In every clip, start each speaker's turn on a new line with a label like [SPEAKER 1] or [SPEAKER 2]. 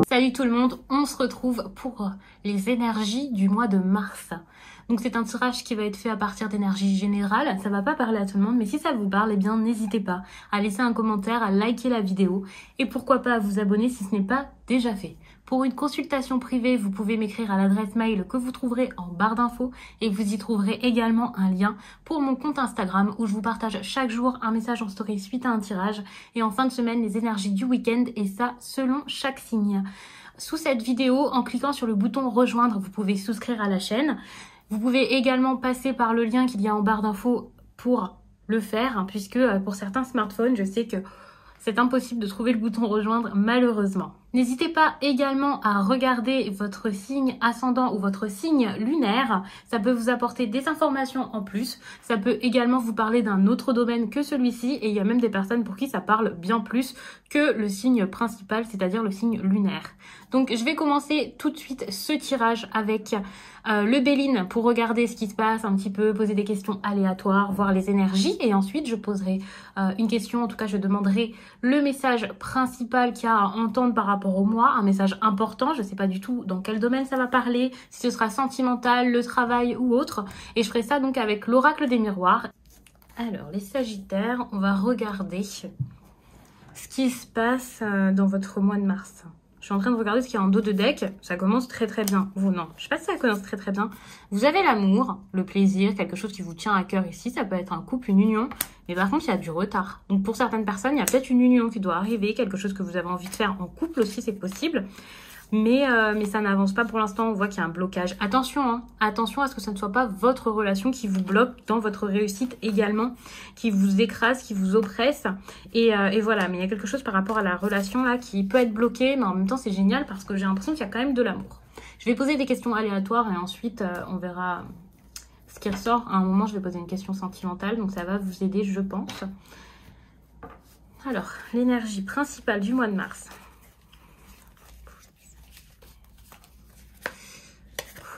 [SPEAKER 1] Salut tout le monde, on se retrouve pour les énergies du mois de mars. Donc c'est un tirage qui va être fait à partir d'énergie générale, ça va pas parler à tout le monde, mais si ça vous parle, eh bien n'hésitez pas à laisser un commentaire, à liker la vidéo et pourquoi pas à vous abonner si ce n'est pas déjà fait. Pour une consultation privée, vous pouvez m'écrire à l'adresse mail que vous trouverez en barre d'infos et vous y trouverez également un lien pour mon compte Instagram où je vous partage chaque jour un message en story suite à un tirage et en fin de semaine les énergies du week-end et ça selon chaque signe. Sous cette vidéo, en cliquant sur le bouton rejoindre, vous pouvez souscrire à la chaîne. Vous pouvez également passer par le lien qu'il y a en barre d'infos pour le faire, hein, puisque pour certains smartphones, je sais que c'est impossible de trouver le bouton rejoindre malheureusement. N'hésitez pas également à regarder votre signe ascendant ou votre signe lunaire. Ça peut vous apporter des informations en plus. Ça peut également vous parler d'un autre domaine que celui-ci. Et il y a même des personnes pour qui ça parle bien plus que le signe principal, c'est-à-dire le signe lunaire. Donc je vais commencer tout de suite ce tirage avec le Béline pour regarder ce qui se passe un petit peu, poser des questions aléatoires, voir les énergies. Et ensuite je poserai une question, en tout cas je demanderai le message principal qu'il y a à entendre par rapport au mois, un message important, je ne sais pas du tout dans quel domaine ça va parler, si ce sera sentimental, le travail ou autre, et je ferai ça donc avec l'oracle des miroirs. Alors les Sagittaires, on va regarder ce qui se passe dans votre mois de mars. Je suis en train de regarder ce qu'il y a en dos de deck, ça commence très très bien. Vous non, je sais pas si ça commence très très bien. Vous avez l'amour, le plaisir, quelque chose qui vous tient à cœur ici, ça peut être un couple, une union, mais par contre il y a du retard. Donc pour certaines personnes, il y a peut-être une union qui doit arriver, quelque chose que vous avez envie de faire en couple aussi, c'est possible. Mais ça n'avance pas pour l'instant, on voit qu'il y a un blocage. Attention, hein, attention à ce que ce ne soit pas votre relation qui vous bloque dans votre réussite également, qui vous écrase, qui vous oppresse. Et voilà, mais il y a quelque chose par rapport à la relation là qui peut être bloqué, mais en même temps c'est génial parce que j'ai l'impression qu'il y a quand même de l'amour. Je vais poser des questions aléatoires et ensuite on verra ce qui ressort. À un moment, je vais poser une question sentimentale, donc ça va vous aider, je pense. Alors, l'énergie principale du mois de mars.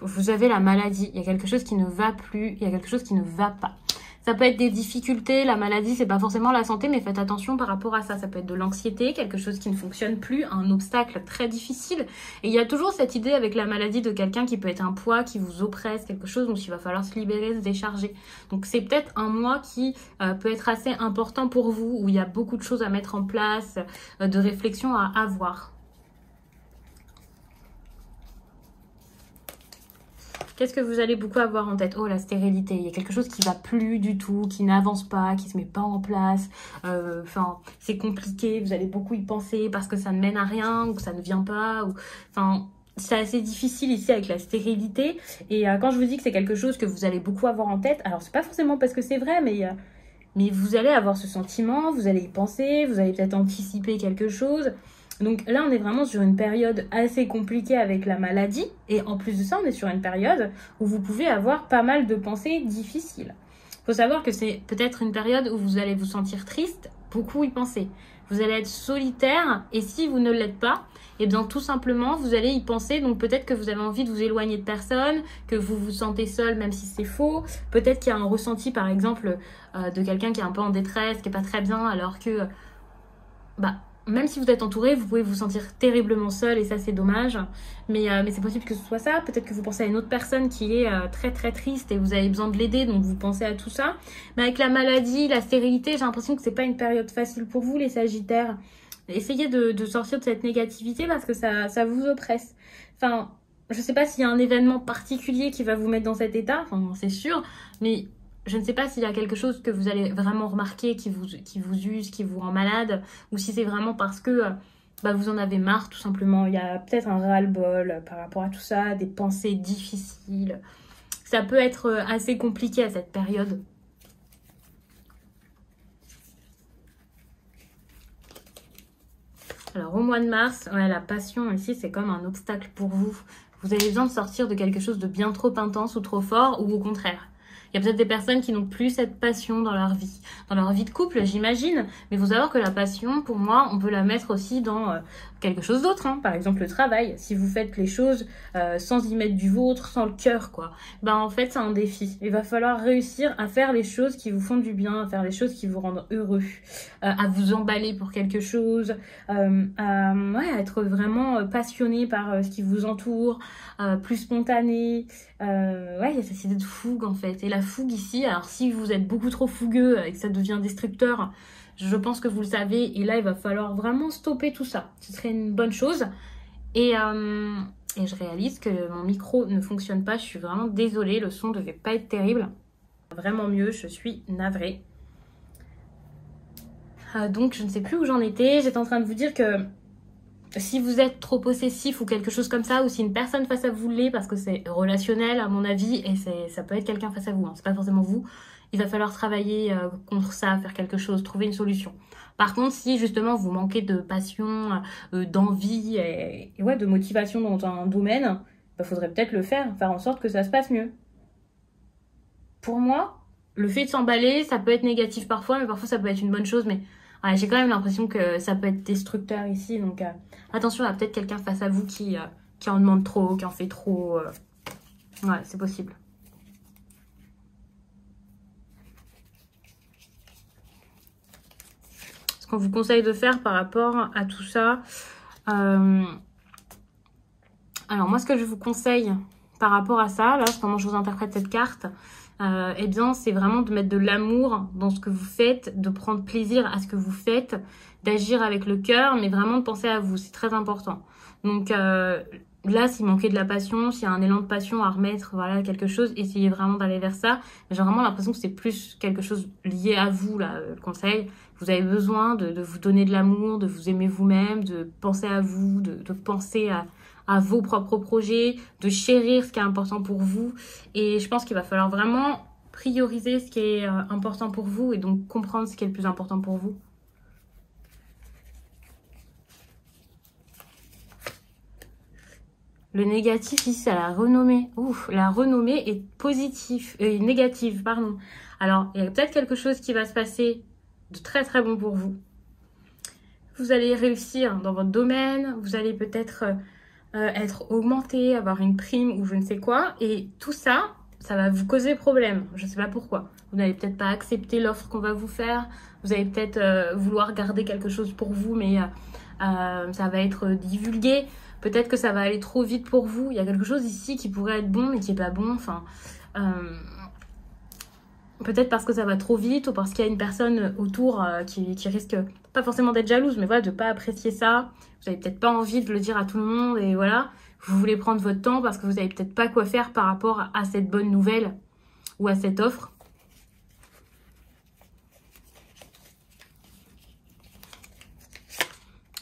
[SPEAKER 1] Vous avez la maladie, il y a quelque chose qui ne va plus, il y a quelque chose qui ne va pas. Ça peut être des difficultés, la maladie, c'est pas forcément la santé, mais faites attention par rapport à ça. Ça peut être de l'anxiété, quelque chose qui ne fonctionne plus, un obstacle très difficile. Et il y a toujours cette idée avec la maladie de quelqu'un qui peut être un poids, qui vous oppresse, quelque chose dont il va falloir se libérer, se décharger. Donc c'est peut-être un mois qui peut être assez important pour vous, où il y a beaucoup de choses à mettre en place, de réflexions à avoir. Qu'est-ce que vous allez beaucoup avoir en tête? Oh, la stérilité. Il y a quelque chose qui va plus du tout, qui n'avance pas, qui se met pas en place. Enfin, c'est compliqué. Vous allez beaucoup y penser parce que ça ne mène à rien ou que ça ne vient pas. Enfin, c'est assez difficile ici avec la stérilité. Et quand je vous dis que c'est quelque chose que vous allez beaucoup avoir en tête, alors c'est pas forcément parce que c'est vrai, mais vous allez avoir ce sentiment, vous allez y penser, vous allez peut-être anticiper quelque chose. Donc là, on est vraiment sur une période assez compliquée avec la maladie. Et en plus de ça, on est sur une période où vous pouvez avoir pas mal de pensées difficiles. Il faut savoir que c'est peut-être une période où vous allez vous sentir triste, beaucoup y penser. Vous allez être solitaire et si vous ne l'êtes pas, eh bien tout simplement, vous allez y penser. Donc peut-être que vous avez envie de vous éloigner de personne, que vous vous sentez seul même si c'est faux. Peut-être qu'il y a un ressenti par exemple de quelqu'un qui est un peu en détresse, qui est pas très bien alors que... même si vous êtes entouré, vous pouvez vous sentir terriblement seul et ça c'est dommage. Mais c'est possible que ce soit ça. Peut-être que vous pensez à une autre personne qui est très très triste et vous avez besoin de l'aider, donc vous pensez à tout ça. Mais avec la maladie, la stérilité, j'ai l'impression que c'est pas une période facile pour vous les Sagittaires. Essayez de sortir de cette négativité parce que ça vous oppresse. Enfin, je sais pas s'il y a un événement particulier qui va vous mettre dans cet état, enfin c'est sûr, mais... Je ne sais pas s'il y a quelque chose que vous allez vraiment remarquer qui vous use, qui vous rend malade, ou si c'est vraiment parce que vous en avez marre tout simplement. Il y a peut-être un ras-le-bol par rapport à tout ça, des pensées difficiles. Ça peut être assez compliqué à cette période. Alors au mois de mars, ouais, la passion ici c'est comme un obstacle pour vous. Vous avez besoin de sortir de quelque chose de bien trop intense ou trop fort, ou au contraire. Il y a peut-être des personnes qui n'ont plus cette passion dans leur vie de couple, j'imagine. Mais il faut savoir que la passion, pour moi, on peut la mettre aussi dans quelque chose d'autre, hein. Par exemple, le travail. Si vous faites les choses sans y mettre du vôtre, sans le cœur, quoi, ben en fait, c'est un défi. Il va falloir réussir à faire les choses qui vous font du bien, à faire les choses qui vous rendent heureux, à vous emballer pour quelque chose, à être vraiment passionné par ce qui vous entoure, plus spontané. Ouais, il y a cette idée de fougue en fait. Et la fougue ici, alors si vous êtes beaucoup trop fougueux et que ça devient destructeur, je pense que vous le savez. Et là, il va falloir vraiment stopper tout ça. Ce serait une bonne chose. Et je réalise que mon micro ne fonctionne pas. Je suis vraiment désolée. Le son devait pas être terrible. Vraiment mieux. Je suis navrée. Donc, je ne sais plus où j'en étais. J'étais en train de vous dire que si vous êtes trop possessif ou quelque chose comme ça, ou si une personne face à vous l'est, parce que c'est relationnel à mon avis, et ça peut être quelqu'un face à vous, hein, c'est pas forcément vous, il va falloir travailler contre ça, faire quelque chose, trouver une solution. Par contre, si justement vous manquez de passion, d'envie et ouais, de motivation dans un domaine, bah, faudrait peut-être le faire en sorte que ça se passe mieux. Pour moi, le fait de s'emballer, ça peut être négatif parfois, mais parfois ça peut être une bonne chose, mais ouais, j'ai quand même l'impression que ça peut être destructeur ici, donc attention, il y a peut-être quelqu'un face à vous qui en demande trop, qui en fait trop. Ouais, c'est possible. Ce qu'on vous conseille de faire par rapport à tout ça, alors moi ce que je vous conseille par rapport à ça, là, comment je vous interprète cette carte, eh bien, c'est vraiment de mettre de l'amour dans ce que vous faites, de prendre plaisir à ce que vous faites, d'agir avec le cœur, mais vraiment de penser à vous. C'est très important. Donc là, s'il manquait de la passion, s'il y a un élan de passion à remettre, voilà, quelque chose, essayez vraiment d'aller vers ça. J'ai vraiment l'impression que c'est plus quelque chose lié à vous, là, le conseil. Vous avez besoin de vous donner de l'amour, de vous aimer vous-même, de penser à vous, de penser à vos propres projets, de chérir ce qui est important pour vous. Et je pense qu'il va falloir vraiment prioriser ce qui est important pour vous et donc comprendre ce qui est le plus important pour vous. Le négatif ici, c'est la renommée. Ouf, la renommée est positive, négative, pardon. Alors, il y a peut-être quelque chose qui va se passer de très très bon pour vous. Vous allez réussir dans votre domaine, vous allez peut-être être augmenté, avoir une prime ou je ne sais quoi. Et tout ça, ça va vous causer problème. Je ne sais pas pourquoi. Vous n'allez peut-être pas accepter l'offre qu'on va vous faire. Vous allez peut-être vouloir garder quelque chose pour vous, mais ça va être divulgué. Peut-être que ça va aller trop vite pour vous. Il y a quelque chose ici qui pourrait être bon, mais qui n'est pas bon. Enfin, peut-être parce que ça va trop vite ou parce qu'il y a une personne autour qui risque pas forcément d'être jalouse, mais voilà, de pas apprécier ça. Vous avez peut-être pas envie de le dire à tout le monde et voilà, vous voulez prendre votre temps parce que vous avez peut-être pas quoi faire par rapport à cette bonne nouvelle ou à cette offre.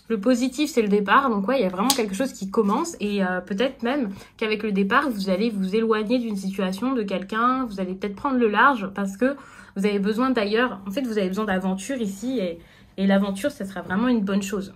[SPEAKER 1] Le positif, c'est le départ. Donc, ouais, il y a vraiment quelque chose qui commence. Et peut-être même qu'avec le départ, vous allez vous éloigner d'une situation, de quelqu'un. Vous allez peut-être prendre le large parce que vous avez besoin d'ailleurs. En fait, vous avez besoin d'aventure ici. Et l'aventure, ça sera vraiment une bonne chose.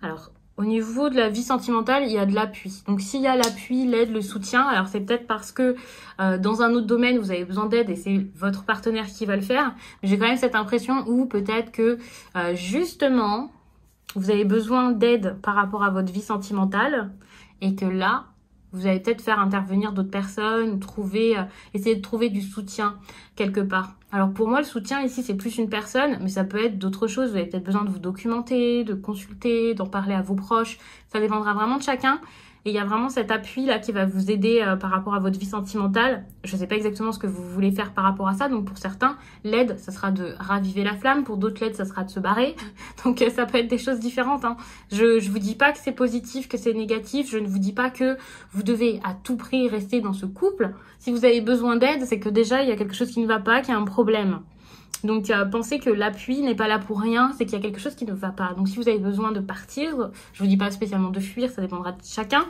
[SPEAKER 1] Alors, au niveau de la vie sentimentale, il y a de l'appui. Donc, s'il y a l'appui, l'aide, le soutien, alors c'est peut-être parce que dans un autre domaine, vous avez besoin d'aide et c'est votre partenaire qui va le faire. Mais j'ai quand même cette impression où peut-être que, justement, vous avez besoin d'aide par rapport à votre vie sentimentale et que là, vous allez peut-être faire intervenir d'autres personnes ou essayer de trouver du soutien quelque part. Alors pour moi, le soutien ici, c'est plus une personne, mais ça peut être d'autres choses. Vous avez peut-être besoin de vous documenter, de consulter, d'en parler à vos proches. Ça dépendra vraiment de chacun. Et il y a vraiment cet appui-là qui va vous aider par rapport à votre vie sentimentale. Je ne sais pas exactement ce que vous voulez faire par rapport à ça. Donc pour certains, l'aide, ça sera de raviver la flamme. Pour d'autres, l'aide, ça sera de se barrer. Donc ça peut être des choses différentes, hein. Je vous dis pas que c'est positif, que c'est négatif. Je ne vous dis pas que vous devez à tout prix rester dans ce couple. Si vous avez besoin d'aide, c'est que déjà, il y a quelque chose qui ne va pas, qu'il y a un problème. Donc, pensez que l'appui n'est pas là pour rien, c'est qu'il y a quelque chose qui ne va pas. Donc, si vous avez besoin de partir, je vous dis pas spécialement de fuir, ça dépendra de chacun.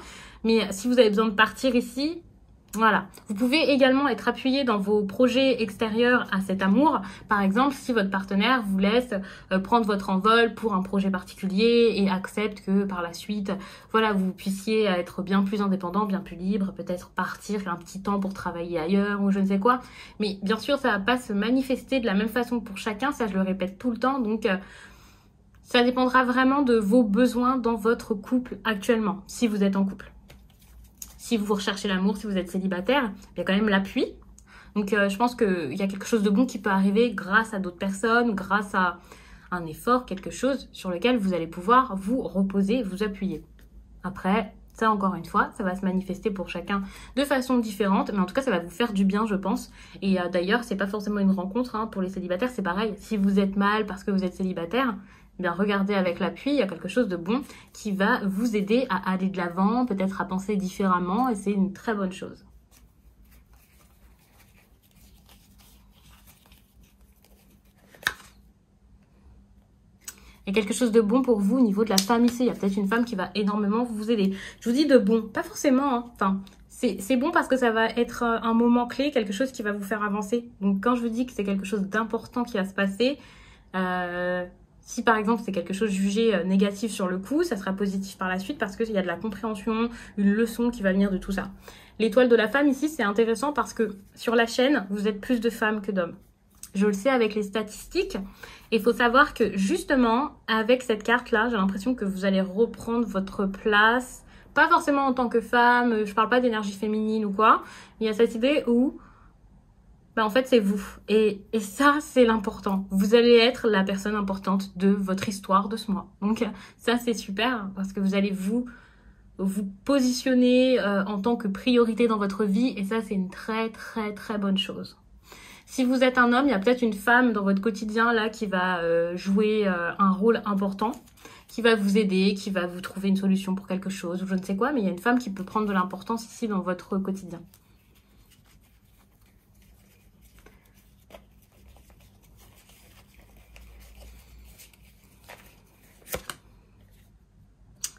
[SPEAKER 1] Mais si vous avez besoin de partir ici, Voilà. Vous pouvez également être appuyé dans vos projets extérieurs à cet amour. Par exemple, si votre partenaire vous laisse prendre votre envol pour un projet particulier et accepte que par la suite, voilà, vous puissiez être bien plus indépendant, bien plus libre, peut-être partir un petit temps pour travailler ailleurs ou je ne sais quoi. Mais bien sûr, ça va pas se manifester de la même façon pour chacun, ça je le répète tout le temps. Donc, ça dépendra vraiment de vos besoins dans votre couple actuellement, si vous êtes en couple. Si vous recherchez l'amour, si vous êtes célibataire, il y a quand même l'appui. Donc, je pense qu'il y a quelque chose de bon qui peut arriver grâce à d'autres personnes, grâce à un effort, quelque chose sur lequel vous allez pouvoir vous reposer, vous appuyer. Après, ça encore une fois, ça va se manifester pour chacun de façon différente, mais en tout cas, ça va vous faire du bien, je pense. Et d'ailleurs, c'est pas forcément une rencontre, hein, pour les célibataires, c'est pareil. Si vous êtes mal parce que vous êtes célibataire, eh bien regardez avec l'appui, il y a quelque chose de bon qui va vous aider à aller de l'avant, peut-être à penser différemment, et c'est une très bonne chose. Il y a quelque chose de bon pour vous au niveau de la femme ici. Il y a peut-être une femme qui va énormément vous aider. Je vous dis de bon, pas forcément, hein. Enfin, c'est bon parce que ça va être un moment clé, quelque chose qui va vous faire avancer. Donc quand je vous dis que c'est quelque chose d'important qui va se passer, si par exemple c'est quelque chose jugé négatif sur le coup, ça sera positif par la suite parce qu'il y a de la compréhension, une leçon qui va venir de tout ça. L'étoile de la femme ici, c'est intéressant parce que sur la chaîne, vous êtes plus de femmes que d'hommes. Je le sais avec les statistiques. Il faut savoir que justement, avec cette carte-là, j'ai l'impression que vous allez reprendre votre place. Pas forcément en tant que femme, je parle pas d'énergie féminine ou quoi. Il y a cette idée où en fait, c'est vous. Et ça, c'est l'important. Vous allez être la personne importante de votre histoire de ce mois. Donc, ça, c'est super parce que vous allez vous positionner en tant que priorité dans votre vie. Et ça, c'est une très, très, très bonne chose. Si vous êtes un homme, il y a peut-être une femme dans votre quotidien là qui va jouer un rôle important, qui va vous aider, qui va vous trouver une solution pour quelque chose ou je ne sais quoi. Mais il y a une femme qui peut prendre de l'importance ici dans votre quotidien.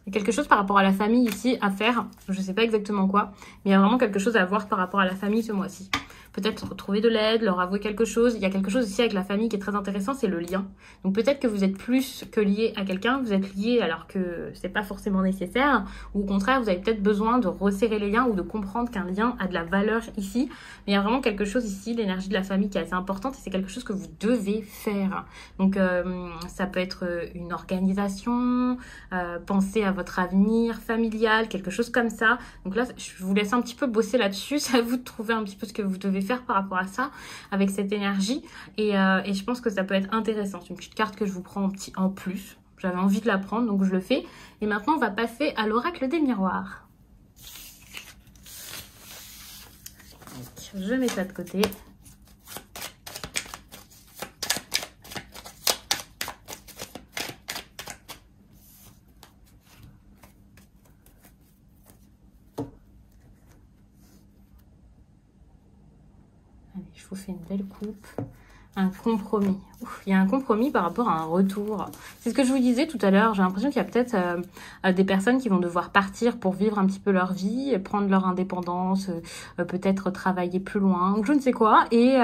[SPEAKER 1] Il y a quelque chose par rapport à la famille ici à faire. Je ne sais pas exactement quoi, mais il y a vraiment quelque chose à voir par rapport à la famille ce mois-ci. Peut-être trouver de l'aide, leur avouer quelque chose. Il y a quelque chose ici avec la famille qui est très intéressant, c'est le lien. Donc peut-être que vous êtes plus que lié à quelqu'un, vous êtes lié alors que c'est pas forcément nécessaire. Ou au contraire, vous avez peut-être besoin de resserrer les liens ou de comprendre qu'un lien a de la valeur ici. Mais il y a vraiment quelque chose ici, l'énergie de la famille qui est assez importante et c'est quelque chose que vous devez faire. Donc ça peut être une organisation, penser à votre avenir familial, quelque chose comme ça. Donc là, je vous laisse un petit peu bosser là-dessus. C'est à vous de trouver un petit peu ce que vous devez faire par rapport à ça, avec cette énergie. Et je pense que ça peut être intéressant. C'est une petite carte que je vous prends en plus. J'avais envie de la prendre, donc je le fais. Et maintenant, on va passer à l'oracle des miroirs. Donc, je mets ça de côté. Je vous fais une belle coupe. Un compromis. Ouf, il y a un compromis par rapport à un retour. C'est ce que je vous disais tout à l'heure. J'ai l'impression qu'il y a peut-être des personnes qui vont devoir partir pour vivre un petit peu leur vie, prendre leur indépendance, peut-être travailler plus loin, ou je ne sais quoi. Et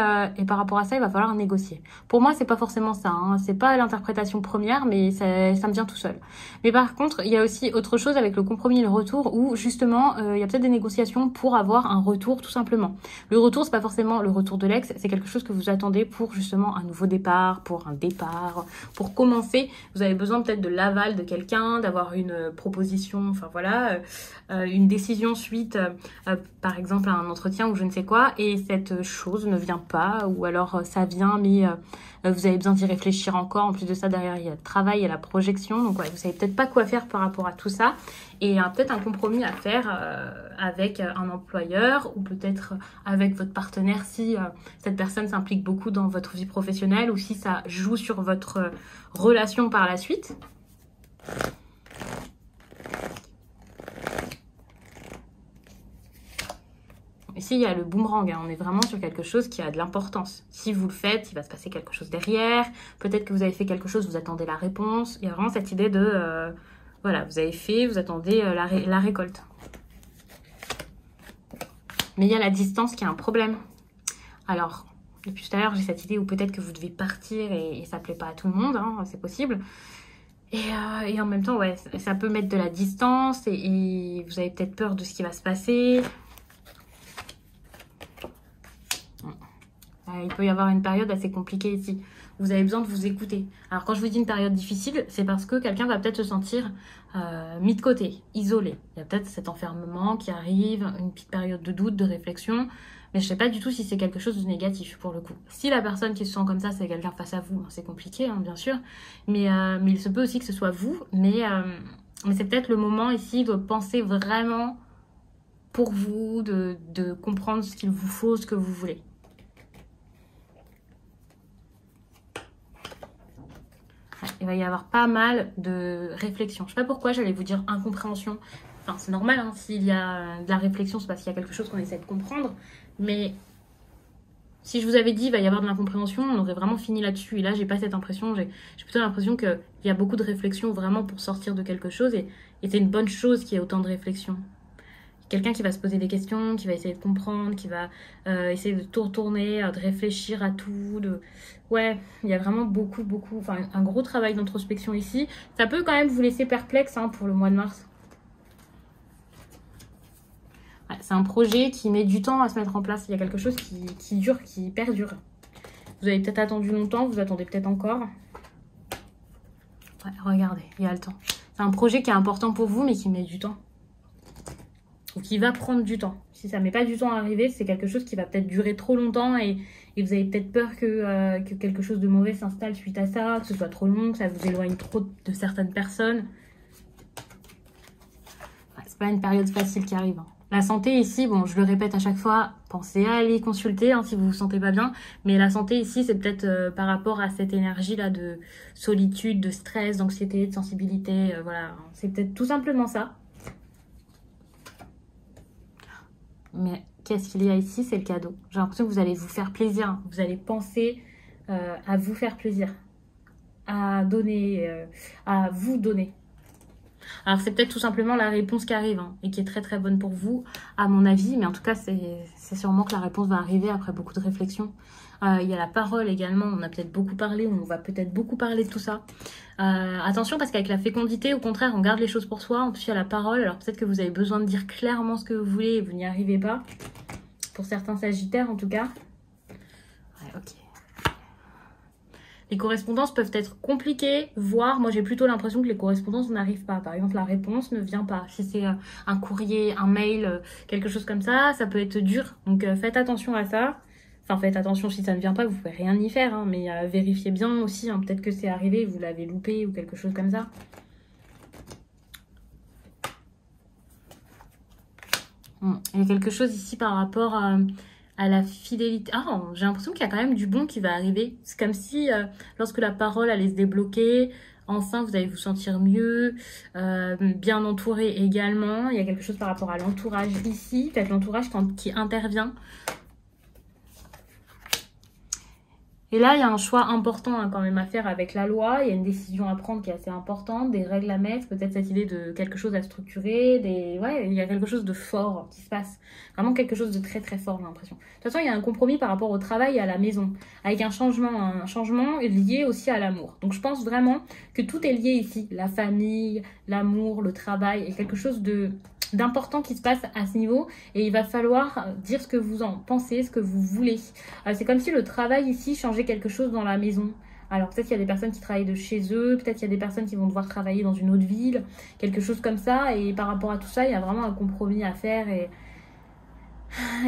[SPEAKER 1] par rapport à ça, il va falloir négocier. Pour moi, c'est pas forcément ça. Hein. C'est pas l'interprétation première, mais ça me vient tout seul. Mais par contre, il y a aussi autre chose avec le compromis et le retour, où justement, il y a peut-être des négociations pour avoir un retour, tout simplement. Le retour, c'est pas forcément le retour de l'ex, c'est quelque chose que vous attendez pour justement un nouveau départ, pour un départ, pour commencer. Vous avez besoin peut-être de l'aval de quelqu'un, d'avoir une proposition, enfin voilà, une décision suite, par exemple à un entretien ou je ne sais quoi, et cette chose ne vient pas, ou alors ça vient, mais vous avez besoin d'y réfléchir encore. En plus de ça, derrière, il y a le travail, il y a la projection, donc ouais, vous savez peut-être pas quoi faire par rapport à tout ça, et peut-être un compromis à faire avec un employeur, ou peut-être avec votre partenaire si cette personne s'implique beaucoup dans votre vie professionnelle, ou si ça joue sur votre relation par la suite. Ici, il y a le boomerang, hein. On est vraiment sur quelque chose qui a de l'importance. Si vous le faites, il va se passer quelque chose derrière. Peut-être que vous avez fait quelque chose, vous attendez la réponse. Il y a vraiment cette idée de... voilà, vous avez fait, vous attendez la récolte. Mais il y a la distance qui est un problème. Alors, depuis tout à l'heure, j'ai cette idée où peut-être que vous devez partir et ça plaît pas à tout le monde, hein, c'est possible. Et en même temps, ouais, ça peut mettre de la distance et vous avez peut-être peur de ce qui va se passer. Il peut y avoir une période assez compliquée ici. Vous avez besoin de vous écouter. Alors quand je vous dis une période difficile, c'est parce que quelqu'un va peut-être se sentir mis de côté, isolé. Il y a peut-être cet enfermement qui arrive, une petite période de doute, de réflexion. Mais je ne sais pas du tout si c'est quelque chose de négatif pour le coup. Si la personne qui se sent comme ça, c'est quelqu'un face à vous, c'est compliqué, hein, bien sûr. Mais il se peut aussi que ce soit vous. Mais c'est peut-être le moment ici de penser vraiment pour vous, de comprendre ce qu'il vous faut, ce que vous voulez. Il va y avoir pas mal de réflexion. Je ne sais pas pourquoi j'allais vous dire incompréhension. Enfin, c'est normal, hein, s'il y a de la réflexion, c'est parce qu'il y a quelque chose qu'on essaie de comprendre. Mais si je vous avais dit il va y avoir de l'incompréhension, on aurait vraiment fini là-dessus. Et là, j'ai pas cette impression. J'ai plutôt l'impression qu'il y a beaucoup de réflexion vraiment pour sortir de quelque chose. Et c'est une bonne chose qu'il y ait autant de réflexion. Quelqu'un qui va se poser des questions, qui va essayer de comprendre, qui va essayer de tout retourner, de réfléchir à tout. Ouais, il y a vraiment beaucoup, enfin un gros travail d'introspection ici. Ça peut quand même vous laisser perplexe, hein, pour le mois de mars. Ouais, c'est un projet qui met du temps à se mettre en place. Il y a quelque chose qui dure, qui perdure. Vous avez peut-être attendu longtemps, vous attendez peut-être encore. Ouais, regardez, il y a le temps. C'est un projet qui est important pour vous, mais qui met du temps. Ou qui va prendre du temps. Si ça ne met pas du temps à arriver, c'est quelque chose qui va peut-être durer trop longtemps et vous avez peut-être peur que quelque chose de mauvais s'installe suite à ça, que ce soit trop long, que ça vous éloigne trop de certaines personnes. Ouais, c'est pas une période facile qui arrive, hein. La santé ici, bon, je le répète à chaque fois, pensez à aller consulter, hein, si vous vous sentez pas bien. Mais la santé ici, c'est peut-être par rapport à cette énergie-là de solitude, de stress, d'anxiété, de sensibilité. Voilà, c'est peut-être tout simplement ça. Mais qu'est-ce qu'il y a ici? C'est le cadeau. J'ai l'impression que vous allez vous faire plaisir. Vous allez penser à vous faire plaisir. À donner, à vous donner. Alors c'est peut-être tout simplement la réponse qui arrive, hein, et qui est très très bonne pour vous, à mon avis. Mais en tout cas, c'est sûrement que la réponse va arriver après beaucoup de réflexion. Il y a la parole également, on a peut-être beaucoup parlé, on va peut-être beaucoup parler de tout ça. Attention, parce qu'avec la fécondité, au contraire, on garde les choses pour soi, on se fie à la parole. Alors peut-être que vous avez besoin de dire clairement ce que vous voulez et vous n'y arrivez pas. Pour certains sagittaires en tout cas. Ouais, ok. Les correspondances peuvent être compliquées, voire moi j'ai plutôt l'impression que les correspondances n'arrivent pas. Par exemple, la réponse ne vient pas. Si c'est un courrier, un mail, quelque chose comme ça peut être dur. Donc faites attention à ça. Enfin, faites attention, si ça ne vient pas, vous ne pouvez rien y faire, hein, mais vérifiez bien aussi, hein, peut-être que c'est arrivé, vous l'avez loupé ou quelque chose comme ça. Il y a quelque chose ici par rapport à la fidélité. Ah, j'ai l'impression qu'il y a quand même du bon qui va arriver. C'est comme si, lorsque la parole allait se débloquer, enfin, vous allez vous sentir mieux, bien entouré également. Il y a quelque chose par rapport à l'entourage ici, peut-être l'entourage qui intervient. Et là, il y a un choix important, hein, quand même à faire avec la loi. Il y a une décision à prendre qui est assez importante, des règles à mettre, peut-être cette idée de quelque chose à structurer. Ouais, il y a quelque chose de fort qui se passe. Vraiment quelque chose de très très fort, j'ai l'impression. De toute façon, il y a un compromis par rapport au travail et à la maison, avec un changement lié aussi à l'amour. Donc je pense vraiment que tout est lié ici. La famille, l'amour, le travail, et quelque chose d'important qui se passe à ce niveau, et il va falloir dire ce que vous en pensez, ce que vous voulez. C'est comme si le travail ici changeait quelque chose dans la maison. Alors peut-être qu'il y a des personnes qui travaillent de chez eux, peut-être qu'il y a des personnes qui vont devoir travailler dans une autre ville, quelque chose comme ça, et par rapport à tout ça, il y a vraiment un compromis à faire,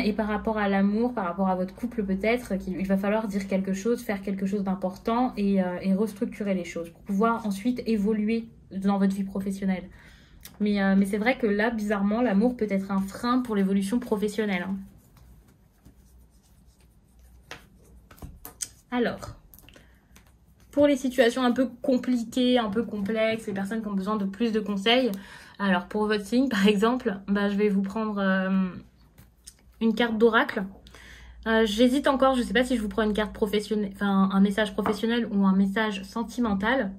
[SPEAKER 1] et par rapport à l'amour, par rapport à votre couple peut-être, qu'il va falloir dire quelque chose, faire quelque chose d'important, et restructurer les choses, pour pouvoir ensuite évoluer dans votre vie professionnelle. Mais c'est vrai que là, bizarrement, l'amour peut être un frein pour l'évolution professionnelle, hein. Alors, pour les situations un peu compliquées, un peu complexes, les personnes qui ont besoin de plus de conseils, alors pour votre signe, par exemple, je vais vous prendre une carte d'oracle. J'hésite encore, je sais pas si je vous prends une carte professionnelle, enfin un message professionnel ou un message sentimental.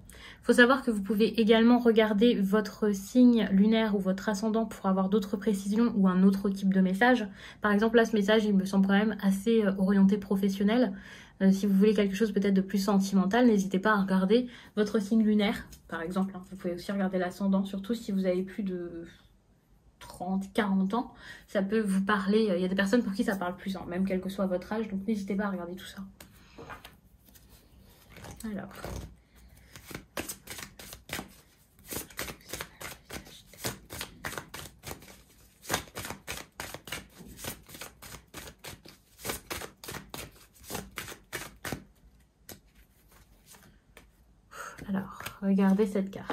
[SPEAKER 1] Faut savoir que vous pouvez également regarder votre signe lunaire ou votre ascendant pour avoir d'autres précisions ou un autre type de message. Par exemple, là, ce message, il me semble quand même assez orienté professionnel. Si vous voulez quelque chose peut-être de plus sentimental, n'hésitez pas à regarder votre signe lunaire, par exemple. Hein. Vous pouvez aussi regarder l'ascendant, surtout si vous avez plus de 30, 40 ans, ça peut vous parler. Il y a des personnes pour qui ça parle plus, hein, même quel que soit votre âge, donc n'hésitez pas à regarder tout ça. Alors. Alors, regardez cette carte.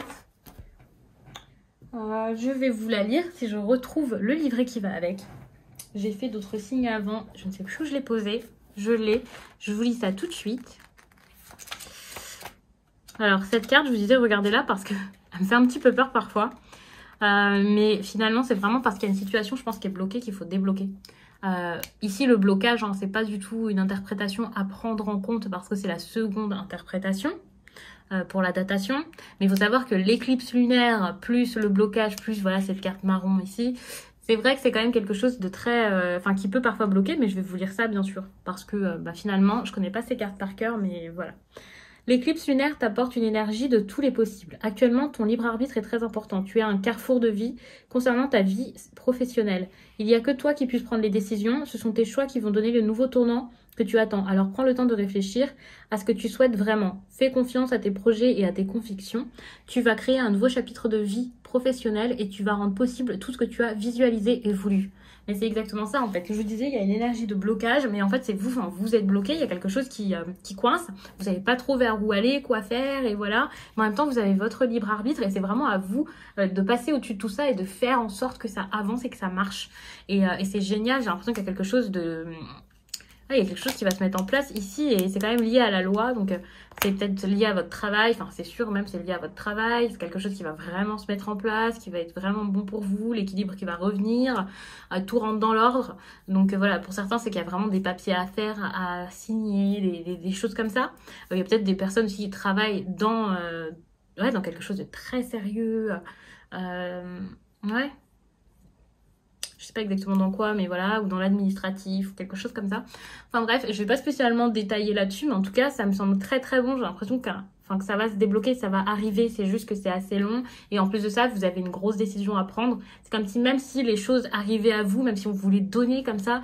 [SPEAKER 1] Je vais vous la lire si je retrouve le livret qui va avec. J'ai fait d'autres signes avant. Je ne sais plus où je l'ai posé. Je l'ai. Je vous lis ça tout de suite. Alors, cette carte, je vous disais, regardez-la parce qu'elle me fait un petit peu peur parfois. Mais finalement, c'est vraiment parce qu'il y a une situation, je pense, qui est bloquée, qu'il faut débloquer. Ici, le blocage, hein, c'est pas du tout une interprétation à prendre en compte parce que c'est la seconde interprétation. Pour la datation, mais il faut savoir que l'éclipse lunaire plus le blocage plus voilà cette carte marron ici, c'est vrai que c'est quand même quelque chose de très enfin qui peut parfois bloquer, mais je vais vous lire ça bien sûr parce que finalement je connais pas ces cartes par cœur, mais voilà. L'éclipse lunaire t'apporte une énergie de tous les possibles. Actuellement, ton libre arbitre est très important. Tu es à un carrefour de vie concernant ta vie professionnelle. Il n'y a que toi qui puisses prendre les décisions. Ce sont tes choix qui vont donner le nouveau tournant que tu attends. Alors prends le temps de réfléchir à ce que tu souhaites vraiment. Fais confiance à tes projets et à tes convictions. Tu vas créer un nouveau chapitre de vie professionnelle et tu vas rendre possible tout ce que tu as visualisé et voulu. Mais c'est exactement ça en fait. Je vous disais, il y a une énergie de blocage, mais en fait c'est vous, enfin, vous êtes bloqué, il y a quelque chose qui coince, vous savez pas trop vers où aller, quoi faire, et voilà. Mais en même temps, vous avez votre libre arbitre et c'est vraiment à vous de passer au-dessus de tout ça et de faire en sorte que ça avance et que ça marche. Et c'est génial, j'ai l'impression qu'il y a quelque chose de... il y a quelque chose qui va se mettre en place ici et c'est quand même lié à la loi, donc c'est peut-être lié à votre travail, enfin c'est sûr même c'est lié à votre travail, c'est quelque chose qui va vraiment se mettre en place, qui va être vraiment bon pour vous, l'équilibre qui va revenir, tout rentre dans l'ordre, donc voilà, pour certains c'est qu'il y a vraiment des papiers à faire, à signer, des choses comme ça. Il y a peut-être des personnes aussi qui travaillent dans quelque chose de très sérieux, ouais. Je sais pas exactement dans quoi, mais voilà, ou dans l'administratif, ou quelque chose comme ça. Enfin bref, je vais pas spécialement détailler là-dessus, mais en tout cas, ça me semble très très bon. J'ai l'impression que ça va se débloquer, ça va arriver, c'est juste que c'est assez long. Et en plus de ça, vous avez une grosse décision à prendre. C'est comme si, même si les choses arrivaient à vous, même si on vous les donnait comme ça,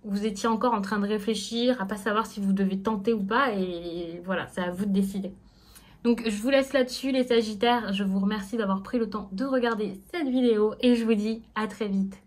[SPEAKER 1] vous étiez encore en train de réfléchir, à pas savoir si vous devez tenter ou pas, et voilà, c'est à vous de décider. Donc je vous laisse là-dessus les Sagittaires, je vous remercie d'avoir pris le temps de regarder cette vidéo, et je vous dis à très vite.